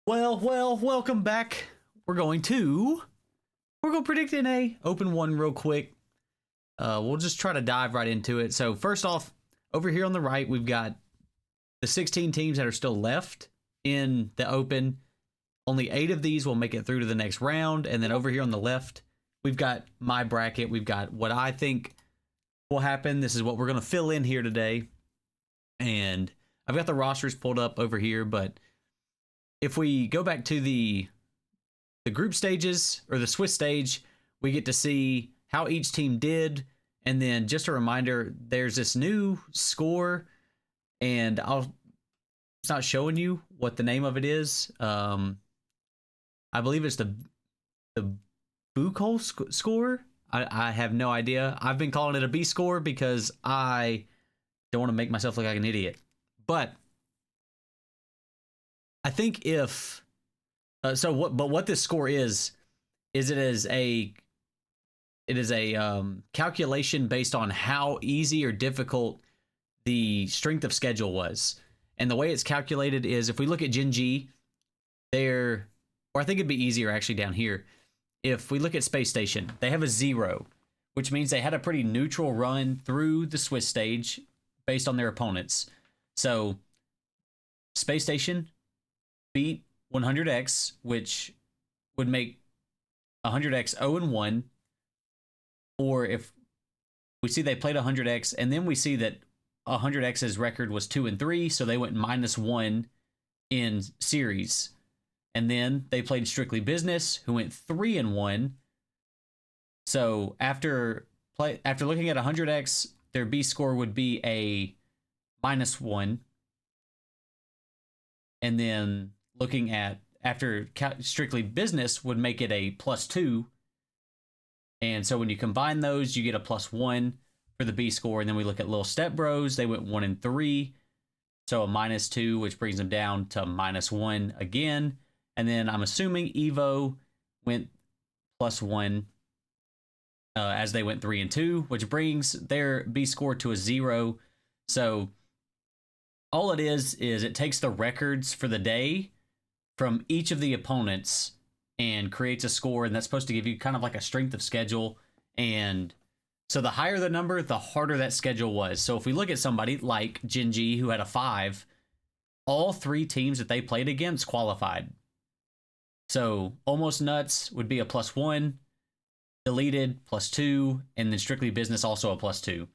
Welcome back. We're going to predict NA Open 1 real quick. We'll just try to dive right into it. So first off, over here on the right, we've got the 16 teams that are still left in the Open. Only 8 of these will make it through to the next round. And then over here on the left, we've got my bracket. We've got what I think will happen. This is what we're going to fill in here today. And I've got the rosters pulled up over here, but if we go back to the group stages or the Swiss stage, we get to see how each team did. And then just a reminder, there's this new score, and it's not showing you what the name of it is. I believe it's the Buchholz score. I have no idea. I've been calling it a B score because I don't want to make myself look like an idiot. But I think if what this score is it is a calculation based on how easy or difficult the strength of schedule was. And the way it's calculated is if we look at Gen G, or I think it'd be easier actually down here. If we look at Space Station, they have a 0, which means they had a pretty neutral run through the Swiss stage based on their opponents. So Space Station beat 100X, which would make 100X 0-1. Or if we see they played 100X, and then we see that 100X's record was 2-3, so they went -1 in series. And then they played Strictly Business, who went 3-1. So after looking at 100X, their B score would be a -1. And then looking at after Strictly Business would make it a +2. And so when you combine those, you get a +1 for the B score. And then we look at Little Step Bros. They went 1-3. So a -2, which brings them down to -1 again. And then I'm assuming Evo went +1 as they went 3-2, which brings their B score to a 0. So all it is it takes the records for the day from each of the opponents and creates a score, and that's supposed to give you kind of like a strength of schedule. And so the higher the number, the harder that schedule was. So if we look at somebody like Gen G, who had a 5, all 3 teams that they played against qualified. So Almost Nuts would be a +1, Deleted +2, and then Strictly Business also a +2.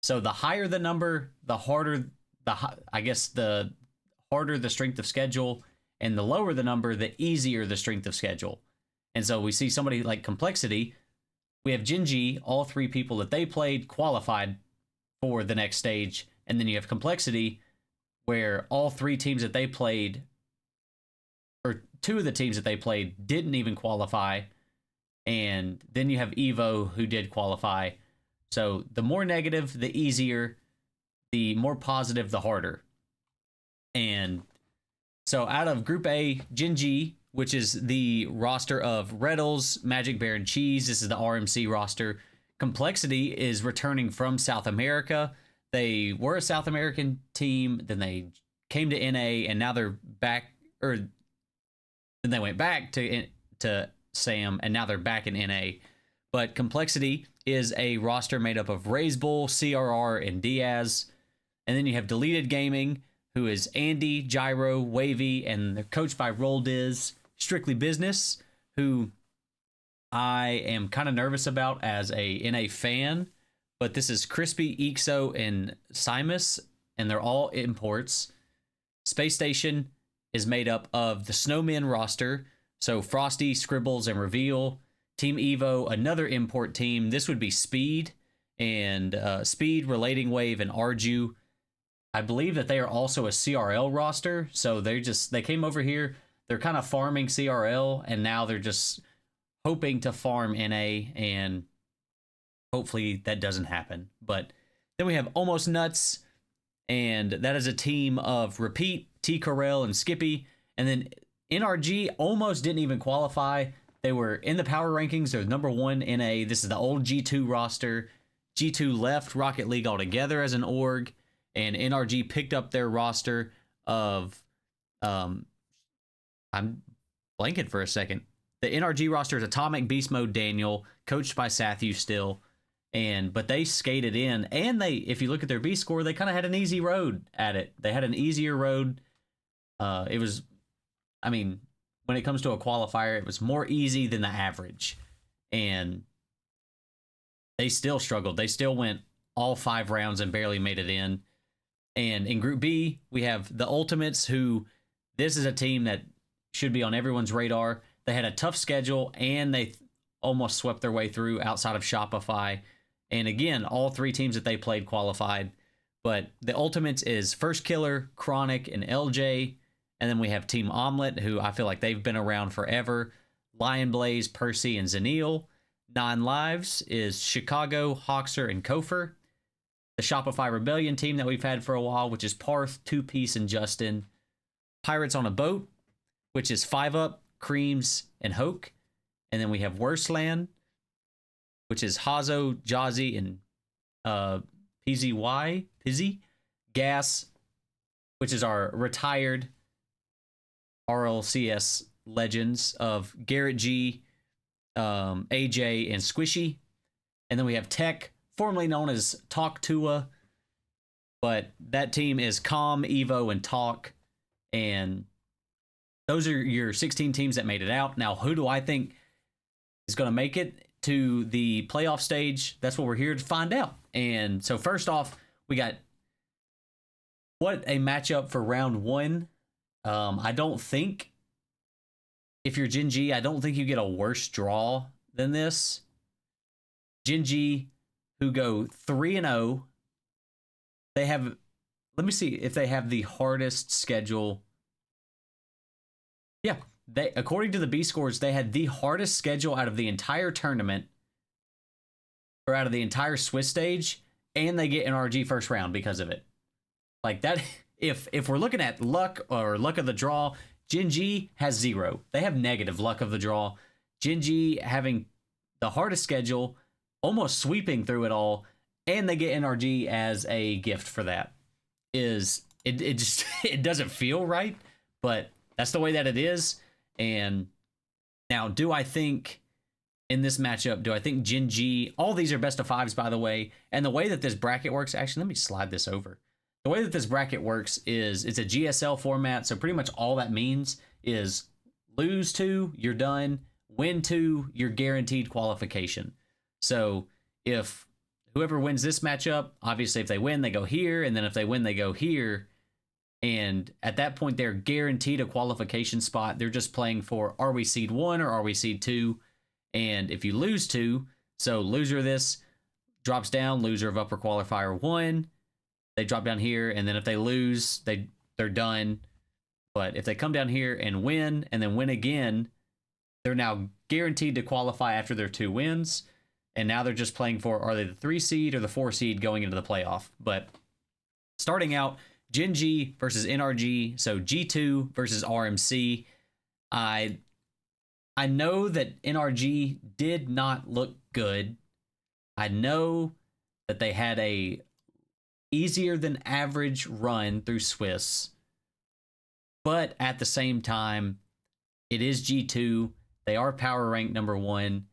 So the higher the number, the harder the harder the strength of schedule, and the lower the number, the easier the strength of schedule. And so we see somebody like Complexity. We have Gen G, all 3 people that they played qualified for the next stage. And then you have Complexity, where all 3 teams that they played, or 2 of the teams that they played, didn't even qualify. And then you have Evo, who did qualify. So the more negative, the easier. The more positive, the harder. And so out of Group A, Gen G, which is the roster of Reddles, Magic Bear, and Cheese. This is the RMC roster. Complexity is returning from South America. They were a South American team, then they came to NA, and now they're back, then they went back to SAM, and now they're back in NA. But Complexity is a roster made up of Razebull, CRR, and Diaz. And then you have Deleted Gaming, who is Andy, Gyro, Wavy, and they're coached by Roldiz. Strictly Business, who I am kind of nervous about as a NA fan, but this is Crispy, Ixo, and Simus, and they're all imports. Space Station is made up of the Snowmen roster, so Frosty, Scribbles, and Reveal. Team Evo, another import team. This would be Speed, and Speed, Relating Wave, and Arju. I believe that they are also a CRL roster, so they came over here. They're kind of farming CRL, and now they're just hoping to farm NA, and hopefully that doesn't happen. But then we have Almost Nuts, and that is a team of Repeat, T. Corell, and Skippy. And then NRG almost didn't even qualify. They were in the power rankings. They're number 1 NA. This is the old G2 roster. G2 left Rocket League altogether as an org, and NRG picked up their roster of I'm blanking for a second. The NRG roster is Atomic, Beast Mode, Daniel, coached by Sathu still. But they skated in, and if you look at their B score, they kind of had an easy road at it. They had an easier road. It was, I mean, when it comes to a qualifier, it was more easy than the average. And they still struggled. They still went all 5 rounds and barely made it in. And in Group B, we have the Ultimates, who this is a team that should be on everyone's radar. They had a tough schedule, and they almost swept their way through outside of Shopify. And again, all 3 teams that they played qualified. But the Ultimates is First Killer, Chronic, and LJ. And then we have Team Omelet, who I feel like they've been around forever. Lion Blaze, Percy, and Zanil. 9 Lives is Chicago, Hoxer, and Kofer. The Shopify Rebellion team that we've had for a while, which is Parth, Two Piece, and Justin. Pirates on a Boat, which is 5UP, Creams, and Hoke. And then we have Worstland, which is Hazo, Jazzy, and Pizzy. Gas, which is our retired RLCS legends of Garrett G, AJ, and Squishy. And then we have Tech, formerly known as Talk Tua, but that team is Calm, Evo, and Talk. And those are your 16 teams that made it out. Now, who do I think is going to make it to the playoff stage? That's what we're here to find out. And so first off, we got what a matchup for round 1. I don't think, if you're Gen G, I don't think you get a worse draw than this. Gen G, who go 3-0, they have, let me see if they have the hardest schedule. Yeah, they, according to the B scores, they had the hardest schedule out of the entire tournament, or out of the entire Swiss stage, and they get NRG first round because of it. Like that, if we're looking at luck or luck of the draw, Gen G has 0. They have negative luck of the draw. Gen G having the hardest schedule, almost sweeping through it all, and they get NRG as a gift for that. It just it doesn't feel right, but that's the way that it is. And now, do I think in this matchup, do I think Gen G, all these are best of 5s, by the way, and the way that this bracket works, actually, let me slide this over. The way that this bracket works is it's a GSL format, so pretty much all that means is lose 2, you're done, win 2, you're guaranteed qualification. So if whoever wins this matchup, obviously if they win, they go here, and then if they win, they go here. And at that point, they're guaranteed a qualification spot. They're just playing for, are we seed 1 or are we seed 2? And if you lose 2, so loser of this drops down, loser of upper qualifier 1, they drop down here, and then if they lose, they're done. But if they come down here and win, and then win again, they're now guaranteed to qualify after their 2 wins. And now they're just playing for, are they the 3 seed or the 4 seed going into the playoff? But starting out, Gen G versus NRG, so G2 versus RMC. I know that NRG did not look good. I know that they had a easier than average run through Swiss. But at the same time, it is G2. They are power ranked number 1.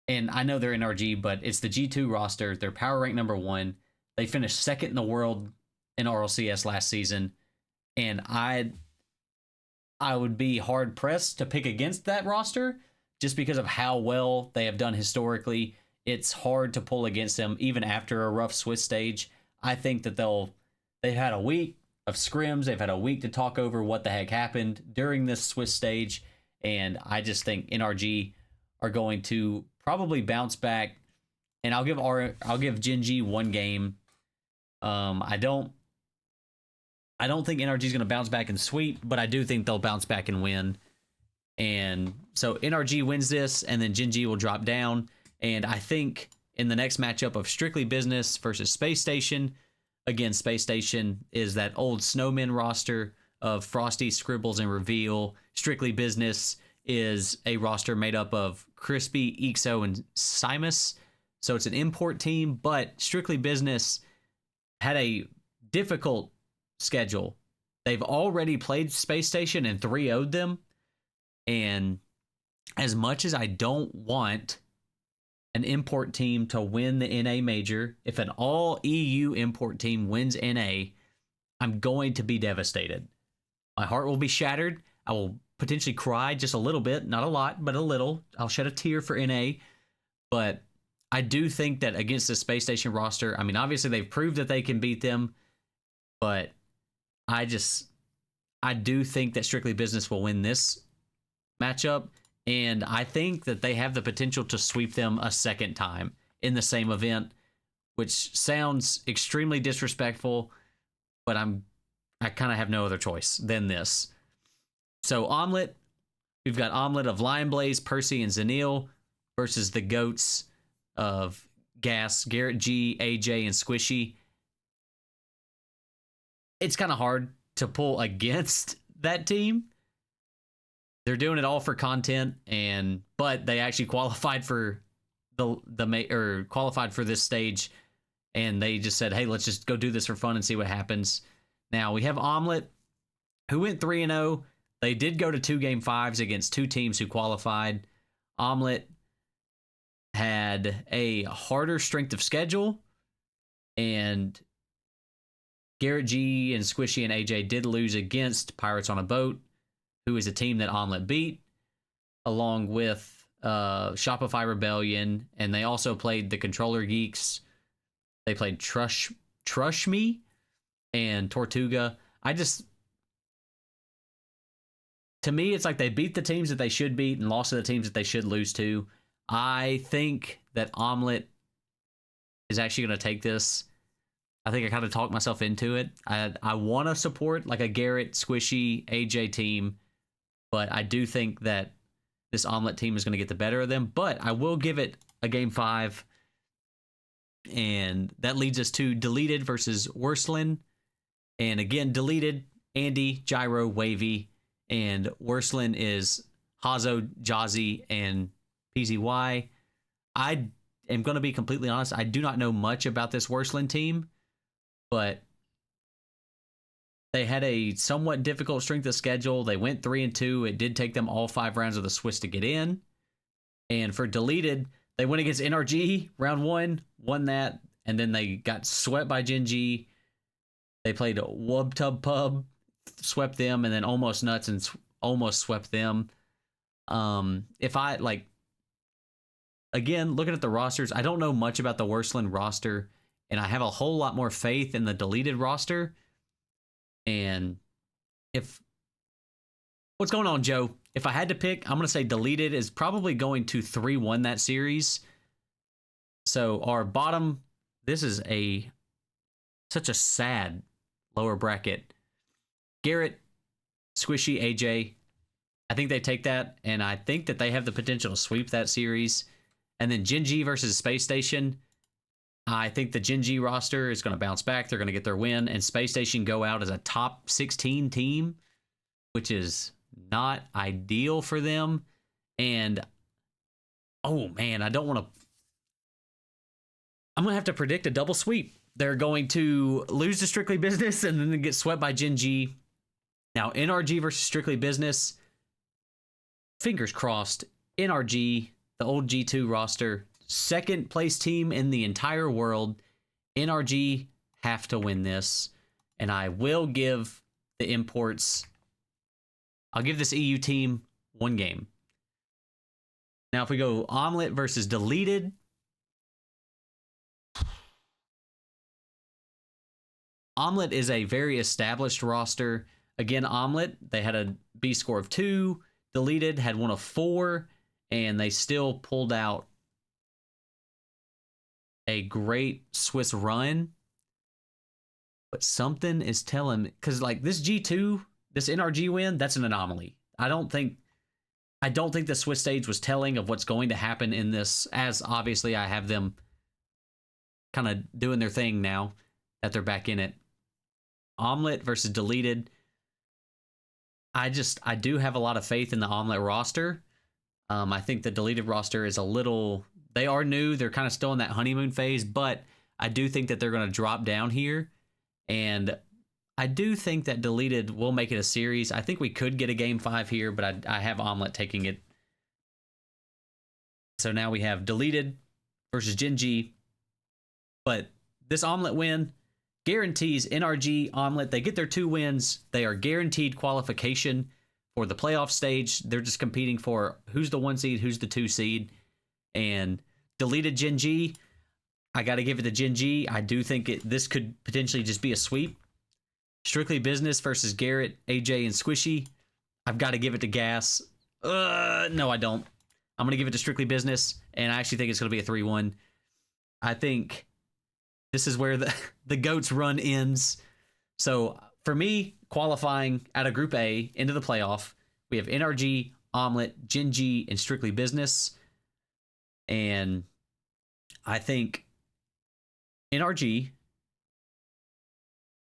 And I know they're NRG, but it's the G2 roster. They're power ranked number 1. They finished 2nd in the world in RLCS last season. And I would be hard pressed to pick against that roster just because of how well they have done historically. It's hard to pull against them even after a rough Swiss stage. I think that they've had a week of scrims. They've had a week to talk over what the heck happened during this Swiss stage. And I just think NRG are going to probably bounce back. And I'll give Gen G 1 game. I don't think NRG is going to bounce back and sweep, but I do think they'll bounce back and win. And so NRG wins this, and then Gen G will drop down. And I think in the next matchup of Strictly Business versus Space Station, again, Space Station is that old Snowmen roster of Frosty, Scribbles, and Reveal. Strictly Business is a roster made up of Crispy, Ixo, and Simus. So it's an import team, but Strictly Business had a difficult schedule. They've already played Space Station and 3-0'd them. And as much as I don't want an import team to win the NA major, if an all EU import team wins NA, I'm going to be devastated. My heart will be shattered. I will potentially cry just a little bit, not a lot, but a little. I'll shed a tear for NA. But I do think that against the Space Station roster, I mean, obviously they've proved that they can beat them, but I do think that Strictly Business will win this matchup, and I think that they have the potential to sweep them a second time in the same event, which sounds extremely disrespectful, but I kind of have no other choice than this. So Omelet, we've got Omelet of Lion Blaze, Percy, and Zanil versus the GOATs of Gas, Garrett G, AJ, and Squishy. It's kind of hard to pull against that team. They're doing it all for content, but they actually qualified for qualified for this stage, and they just said, "Hey, let's just go do this for fun and see what happens." Now we have Omelet, who went 3-0. They did go to 2 Game 5s against 2 teams who qualified. Omelet had a harder strength of schedule, and Garrett G and Squishy and AJ did lose against Pirates on a Boat, who is a team that Omelet beat, along with Shopify Rebellion, and they also played the Controller Geeks. They played Trush Me and Tortuga. To me, it's like they beat the teams that they should beat and lost to the teams that they should lose to. I think that Omelet is actually going to take this. I think I kind of talked myself into it. I want to support like a Garrett, Squishy, AJ team, but I do think that this Omelet team is going to get the better of them. But I will give it a Game 5. And that leads us to Deleted versus Worsland. And again, Deleted, Andy, Gyro, Wavy. And Worsland is Hazo, Jazzy, and PZY. I am going to be completely honest. I do not know much about this Worsland team, but they had a somewhat difficult strength of schedule. They went 3-2. It did take them all 5 rounds of the Swiss to get in. And for Deleted, they went against NRG round 1, won that, and then they got swept by Gen G. They played Wub Tub Pub, swept them, and then Almost Nuts and almost swept them. Again, looking at the rosters, I don't know much about the Worsland roster, and I have a whole lot more faith in the Deleted roster. And what's going on, Joe? If I had to pick, I'm going to say Deleted is probably going to 3-1 that series. So our bottom, this is such a sad lower bracket. Garrett, Squishy, AJ, I think they take that, and I think that they have the potential to sweep that series. And then Gen G versus Space Station, I think the Gen G roster is going to bounce back. They're going to get their win, and Space Station go out as a top 16 team, which is not ideal for them. And, oh man, I'm going to have to predict a double sweep. They're going to lose to Strictly Business and then get swept by Gen G. Now, NRG versus Strictly Business, fingers crossed. NRG, the old G2 roster, second place team in the entire world. NRG have to win this, and I will give the imports, I'll give this EU team 1 game. Now, if we go Omelet versus Deleted, Omelet is a very established roster. Again, Omelet, they had a B score of 2. Deleted had one of 4, and they still pulled out a great Swiss run. But something is telling me, because like this G2, this NRG win, that's an anomaly. I don't think the Swiss stage was telling of what's going to happen in this, as obviously I have them kind of doing their thing now that they're back in it. Omelet versus Deleted. I do have a lot of faith in the Omelet roster. I think the Deleted roster is they are new. They're kind of still in that honeymoon phase, but I do think that they're going to drop down here. And I do think that Deleted will make it a series. I think we could get a game 5 here, but I have Omelette taking it. So now we have Deleted versus Gen G. But this Omelette win guarantees NRG, Omelette. They get their 2 wins. They are guaranteed qualification for the playoff stage. They're just competing for who's the 1 seed, who's the 2 seed. And Deleted Gen G, I got to give it to Gen G. I do think this could potentially just be a sweep. Strictly Business versus Garrett, AJ, and Squishy. I've got to give it to Gas. No, I don't. I'm going to give it to Strictly Business, and I actually think it's going to be a 3-1. I think this is where the GOAT's run ends. So for me, qualifying out of Group A into the playoff, we have NRG, Omelette, Gen G, and Strictly Business. And I think NRG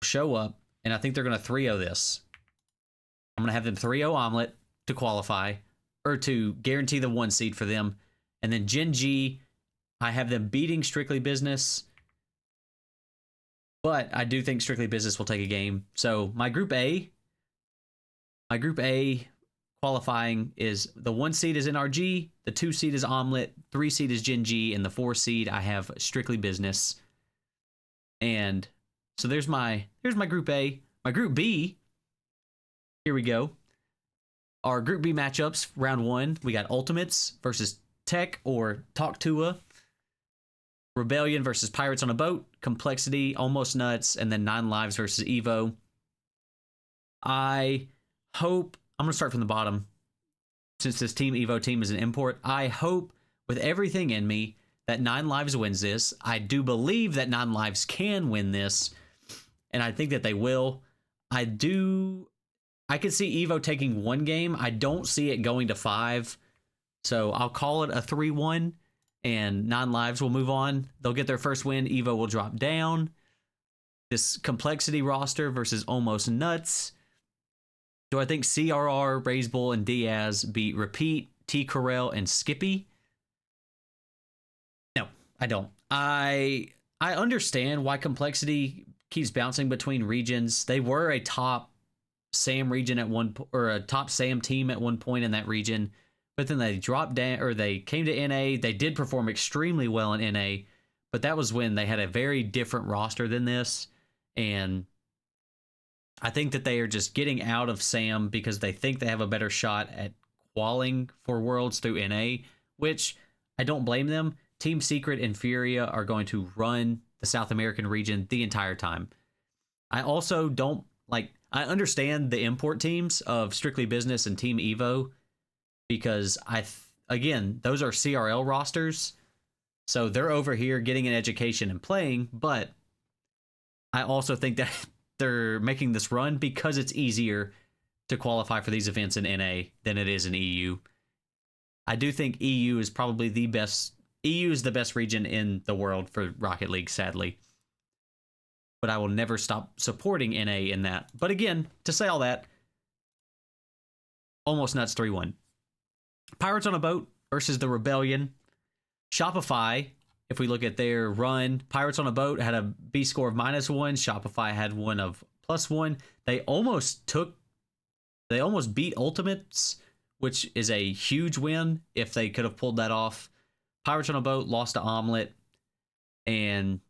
show up, and I think they're going to 3-0 this. I'm going to have them 3-0 Omelette to qualify, or to guarantee the 1 seed for them. And then Gen G, I have them beating Strictly Business, but I do think Strictly Business will take a game. So my Group A qualifying is the 1 seed is NRG, the 2 seed is Omelette, 3 seed is Gen G, and the 4 seed I have Strictly Business. And so there's my Group A. My Group B, here we go. Our Group B matchups, round 1, we got Ultimates versus Tech or Talk Tua, Rebellion versus Pirates on a Boat, Complexity, Almost Nuts, and then 9 Lives versus Evo. I hope, I'm going to start from the bottom, since this Team Evo team is an import. I hope with everything in me that 9 Lives wins this. I do believe that 9 Lives can win this, and I think that they will. I could see Evo taking 1 game. I don't see it going to 5. So I'll call it a 3-1, and 9 Lives will move on. They'll get their first win. Evo will drop down. This Complexity roster versus Almost Nuts. Do I think CRR, Raise Bull, and Diaz beat Repeat, T. Corell, and Skippy? No, I don't. I understand why Complexity keeps bouncing between regions. They were a top SAM region at or a top SAM team at one point in that region, but then they dropped down, or they came to NA. They did perform extremely well in NA, but that was when they had a very different roster than this. And I think that they are just getting out of SAM because they think they have a better shot at qualing for Worlds through NA, which I don't blame them. Team Secret and Furia are going to run the South American region the entire time. I also don't I understand the import teams of Strictly Business and Team Evo, because again, those are CRL rosters. So they're over here getting an education and playing, but I also think that they're making this run because it's easier to qualify for these events in NA than it is in EU. I do think EU is probably the best. EU is the best region in the world for Rocket League, sadly. But I will never stop supporting NA in that. But again, to say all that, Almost Nuts 3-1. Pirates on a Boat versus the Rebellion. Shopify, if we look at their run, Pirates on a Boat had a B score of -1. Shopify had one of +1. They almost beat Ultimates, which is a huge win if they could have pulled that off. Pirates on a Boat lost to Omelette. And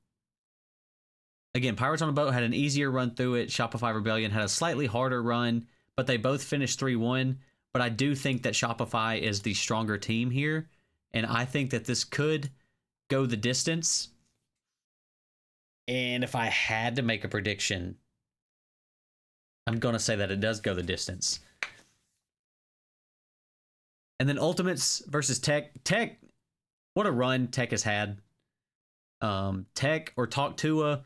again, Pirates on a Boat had an easier run through it. Shopify Rebellion had a slightly harder run, but they both finished 3-1. But I do think that Shopify is the stronger team here, and I think that this could go the distance. And if I had to make a prediction, I'm going to say that it does go the distance. And then Ultimates versus Tech. Tech, what a run Tech has had. Tech or Talk Tua,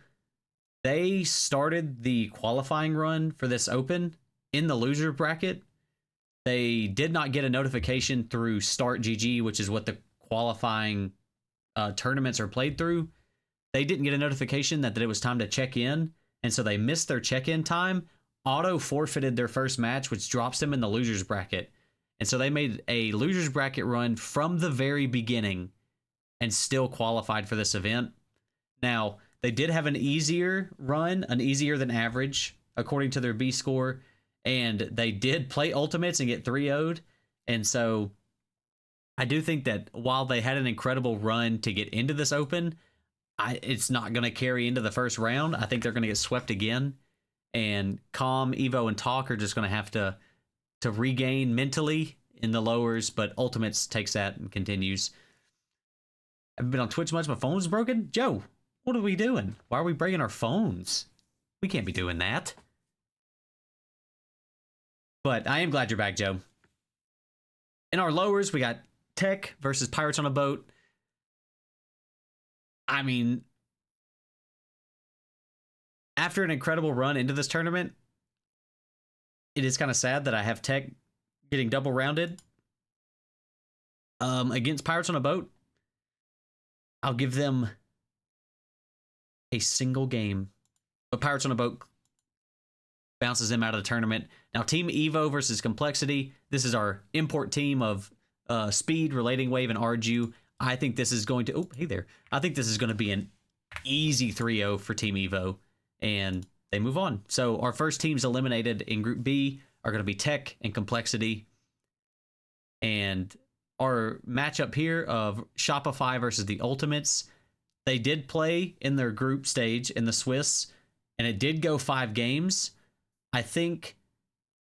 they started the qualifying run for this Open in the loser bracket. They did not get a notification through Start GG, which is what the qualifying tournaments are played through. They didn't get a notification that it was time to check in, and so they missed their check-in time, auto forfeited their first match, which drops them in the losers bracket. And so they made a losers bracket run from the very beginning and still qualified for this event. Now, they did have an easier run, an easier than average according to their B score, and they did play Ultimates and get 3-0'd. And so I do think that while they had an incredible run to get into this Open, it's not going to carry into the first round. I think they're going to get swept again. And Calm, Evo, and Talk are just going to have to regain mentally in the lowers, but Ultimates takes that and continues. I've been on Twitch much. My phone's broken. Joe, what are we doing? Why are we breaking our phones? We can't be doing that. But I am glad you're back, Joe. In our lowers, we got Tech versus Pirates on a Boat. I mean, after an incredible run into this tournament, it is kind of sad that I have Tech getting double rounded against Pirates on a Boat. I'll give them a single game, but Pirates on a Boat bounces them out of the tournament. Now, Team Evo versus Complexity. This is our import team of Speed, Relating Wave, and Arju. I think this is going to... Oh, hey there. I think this is going to be an easy 3-0 for Team Evo, and they move on. So our first teams eliminated in Group B are going to be Tech and Complexity. And our matchup here of Shopify versus the Ultimates, they did play in their group stage in the Swiss, and it did go 5 games. I think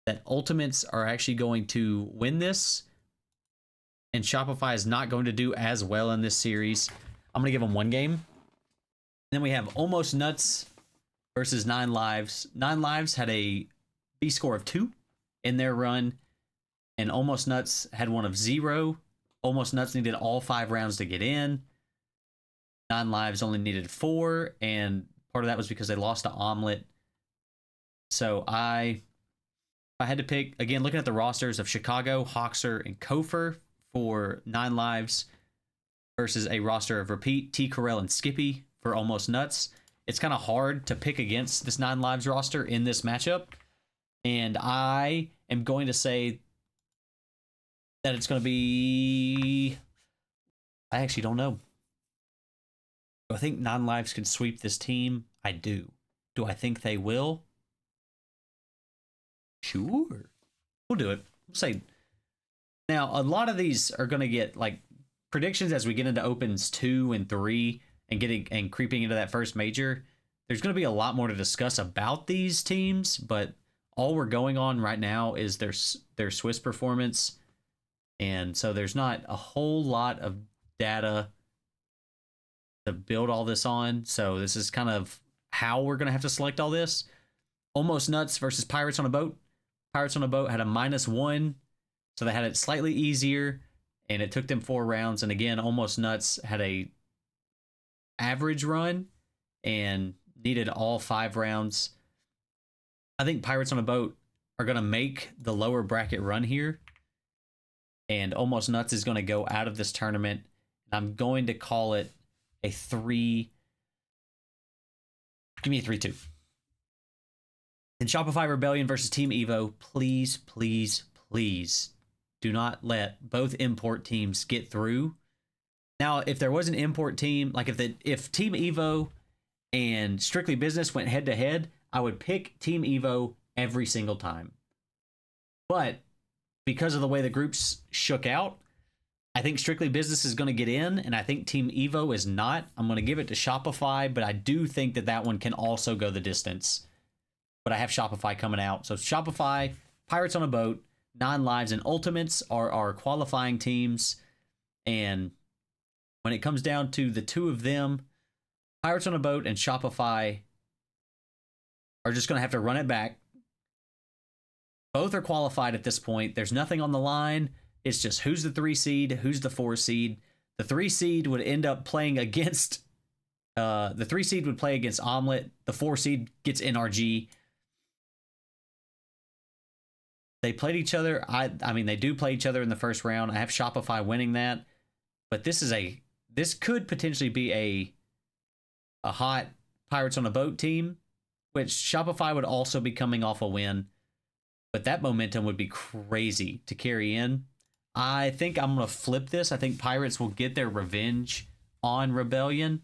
that Ultimates are actually going to win this, and Shopify is not going to do as well in this series. I'm going to give them 1 game. Then we have Almost Nuts versus 9 Lives. 9 Lives had a B score of 2 in their run, and Almost Nuts had one of 0. Almost Nuts needed all 5 rounds to get in. 9 Lives only needed 4, and part of that was because they lost to Omelet. So if I had to pick, again, looking at the rosters of Chicago, Hoxer, and Kofer for 9 Lives versus a roster of Repeat, T. Corell, and Skippy for Almost Nuts, it's kind of hard to pick against this 9 Lives roster in this matchup. And I am going to say that it's going to be... I actually don't know. Do I think 9 Lives can sweep this team? I do. Do I think they will? Sure. We'll do it. We'll say... Now, a lot of these are going to get, like, predictions as we get into Opens 2 and 3 and creeping into that first major. There's going to be a lot more to discuss about these teams, but all we're going on right now is their Swiss performance. And so there's not a whole lot of data to build all this on. So this is kind of how we're going to have to select all this. Almost Nuts versus Pirates on a Boat. Pirates on a Boat had a -1, so they had it slightly easier, and it took them 4 rounds. And again, Almost Nuts had a average run and needed all 5 rounds. I think Pirates on a Boat are going to make the lower bracket run here, and Almost Nuts is going to go out of this tournament. I'm going to call it a 3. Give me a 3-2. In Shopify Rebellion versus Team Evo, please, please, please do not let both import teams get through. Now, if there was an import team, like if Team Evo and Strictly Business went head to head, I would pick Team Evo every single time. But because of the way the groups shook out, I think Strictly Business is going to get in, and I think Team Evo is not. I'm going to give it to Shopify, but I do think that one can also go the distance. But I have Shopify coming out. So Shopify, Pirates on a Boat, 9 Lives, and Ultimates are our qualifying teams. And when it comes down to the 2 of them, Pirates on a Boat and Shopify are just going to have to run it back. Both are qualified at this point. There's nothing on the line. It's just who's the 3 seed, who's the 4 seed. The 3 seed would end up playing against... the 3 seed would play against Omelet. The 4 seed gets NRG. They played each other. I mean, they do play each other in the first round. I have Shopify winning that. But this could potentially be a hot Pirates on a Boat team, which Shopify would also be coming off a win. But that momentum would be crazy to carry in. I think I'm going to flip this. I think Pirates will get their revenge on Rebellion.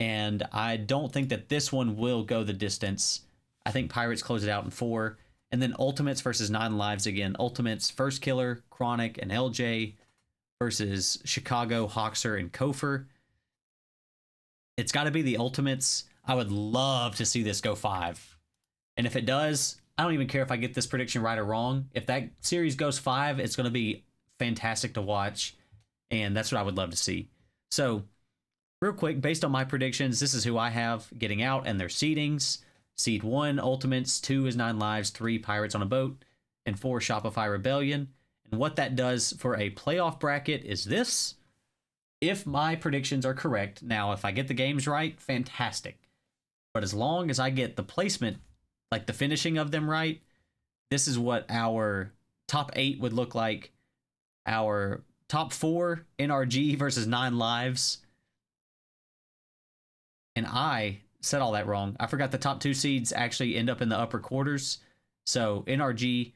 And I don't think that this one will go the distance. I think Pirates close it out in 4. And then Ultimates versus 9 Lives again. Ultimates, First Killer, Chronic, and LJ versus Chicago, Hoxer, and Kofer. It's got to be the Ultimates. I would love to see this go 5. And if it does, I don't even care if I get this prediction right or wrong. If that series goes 5, it's going to be fantastic to watch. And that's what I would love to see. So, real quick, based on my predictions, this is who I have getting out and their seedings. Seed 1, Ultimates. 2 is 9 Lives. 3, Pirates on a Boat. And 4, Shopify Rebellion. And what that does for a playoff bracket is this. If my predictions are correct, now if I get the games right, fantastic. But as long as I get the placement, like the finishing of them right, this is what our top 8 would look like. Our top 4, NRG versus 9 Lives. And I said all that wrong. I forgot the top 2 seeds actually end up in the upper quarters. So NRG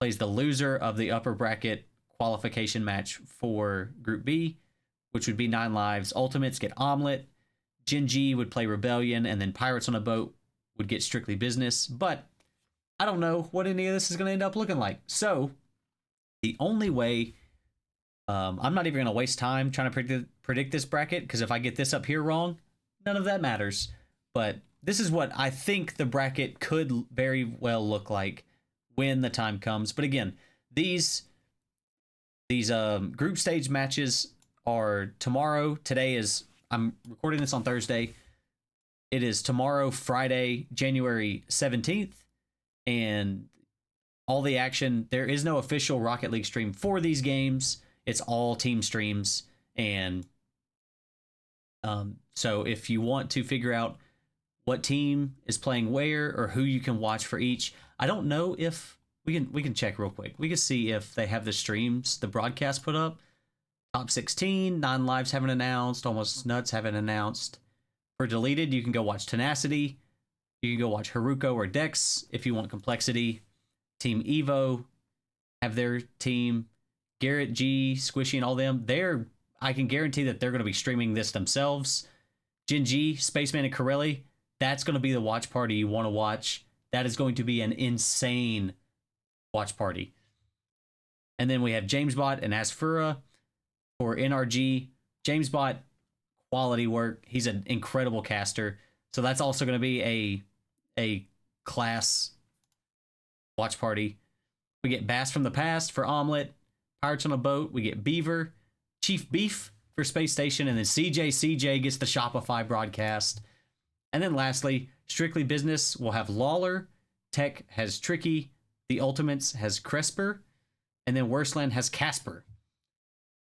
plays the loser of the upper bracket qualification match for Group B, which would be 9 Lives. Ultimates get Omelet. Gen G would play Rebellion, and then Pirates on a Boat would get Strictly Business. But I don't know what any of this is going to end up looking like. So the only way, I'm not even going to waste time trying to predict this bracket, because if I get this up here wrong, none of that matters. But this is what I think the bracket could very well look like when the time comes. But again, these group stage matches are tomorrow. Today is, I'm recording this on Thursday. It is tomorrow, Friday, January 17th. And all the action, there is no official Rocket League stream for these games. It's all team streams. And so if you want to figure out what team is playing where or who you can watch for each, I don't know if we can check real quick. We can see if they have the streams, the broadcast put up. Top 16, 9 Lives haven't announced, Almost Nuts haven't announced. For Deleted, you can go watch Tenacity. You can go watch Haruko or Dex if you want complexity. Team Evo have their team. Garrett G, Squishy, and all them. I can guarantee that they're going to be streaming this themselves. Gen G, Spaceman, and Corelli. That's going to be the watch party you want to watch. That is going to be an insane watch party. And then we have Jamesbot and Asfura for NRG. Jamesbot, quality work. He's an incredible caster. So that's also going to be a class watch party. We get Bass from the Past for Omelet. Pirates on a Boat. We get Beaver. Chief Beef for Space Station. And then CJ gets the Shopify broadcast. And then lastly, Strictly Business will have Lawler. Tech has Tricky. The Ultimates has Cresper. And then Worstland has Casper.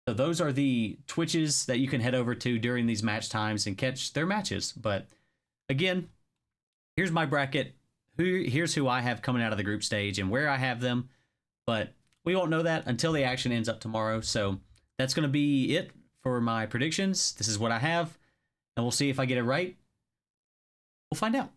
So those are the Twitches that you can head over to during these match times and catch their matches. But again, here's my bracket. Here's who I have coming out of the group stage and where I have them. But we won't know that until the action ends up tomorrow. So that's going to be it for my predictions. This is what I have. And we'll see if I get it right. We'll find out.